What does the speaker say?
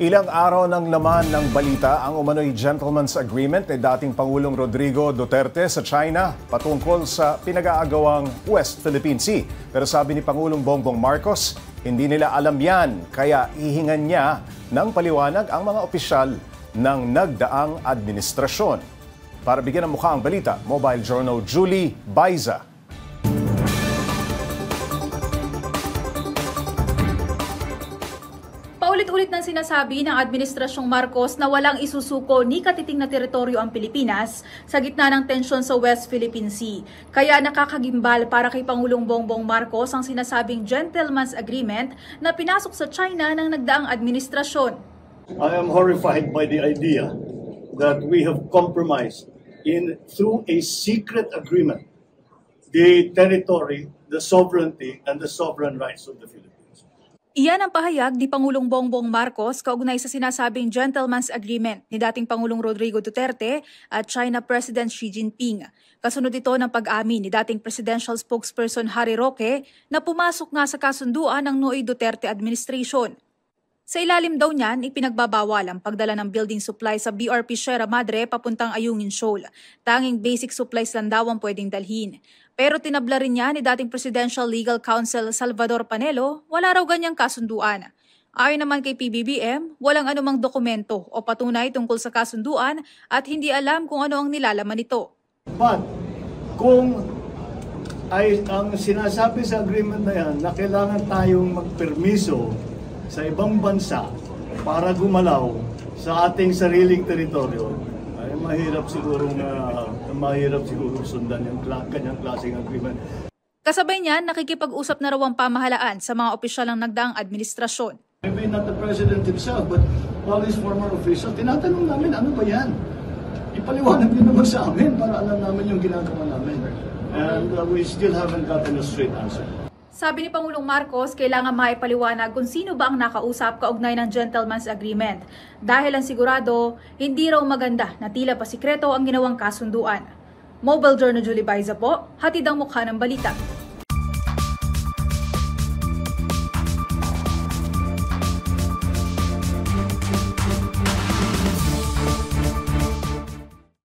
Ilang araw ng laman ng balita ang umano'y gentleman's agreement ni dating Pangulong Rodrigo Duterte sa China patungkol sa pinag-aagawang West Philippine Sea. Pero sabi ni Pangulong Bongbong Marcos, hindi nila alam yan, kaya hihingan niya ng paliwanag ang mga opisyal ng nagdaang administrasyon. Para bigyan ng mukha ang balita, Mobile Journal Julie Baiza. Paulit-ulit nang sinasabi ng Administrasyong Marcos na walang isusuko ni katiting na teritoryo ang Pilipinas sa gitna ng tensyon sa West Philippine Sea. Kaya nakakagimbal para kay Pangulong Bongbong Marcos ang sinasabing gentleman's agreement na pinasok sa China ng nagdaang administrasyon. I am horrified by the idea that we have compromised through a secret agreement the territory, the sovereignty, and the sovereign rights of the Philippines. Iyan ang pahayag ni Pangulong Bongbong Marcos kaugnay sa sinasabing gentleman's agreement ni dating Pangulong Rodrigo Duterte at China President Xi Jinping. Kasunod ito ng pag-amin ni dating Presidential Spokesperson Harry Roque na pumasok nga sa kasunduan ng Noy Duterte administration. Sa ilalim daw niyan, ipinagbabawal ang pagdala ng building supply sa BRP Sierra Madre papuntang Ayungin Shoal. Tanging basic supplies lang daw ang pwedeng dalhin. Pero tinabla rin niya ni dating Presidential Legal Counsel Salvador Panelo, wala raw ganyang kasunduan. Ayon naman kay PBBM, walang anumang dokumento o patunay tungkol sa kasunduan at hindi alam kung ano ang nilalaman nito. But kung ang sinasabi sa agreement na yan na kailangan tayong magpermiso sa ibang bansa para gumalaw sa ating sariling teritoryo, ay mahirap siguro sundan yung kanyang klaseng agreement. Kasabay niyan, nakikipag-usap na raw ang pamahalaan sa mga opisyal ng nagdaang administrasyon. Maybe not the president himself, but all his former officials, tinatanong namin, ano ba yan? Ipaliwanag niyo naman sa amin para alam namin yung ginagawa namin. And we still haven't gotten a straight answer. Sabi ni Pangulong Marcos, kailangan maipaliwanag kung sino ba ang nakausap kaugnay ng gentleman's agreement. Dahil ang sigurado, hindi raw maganda na tila pasikreto ang ginawang kasunduan. Mobile Journal Julie Baiza po, hatid ang mukha ng balita.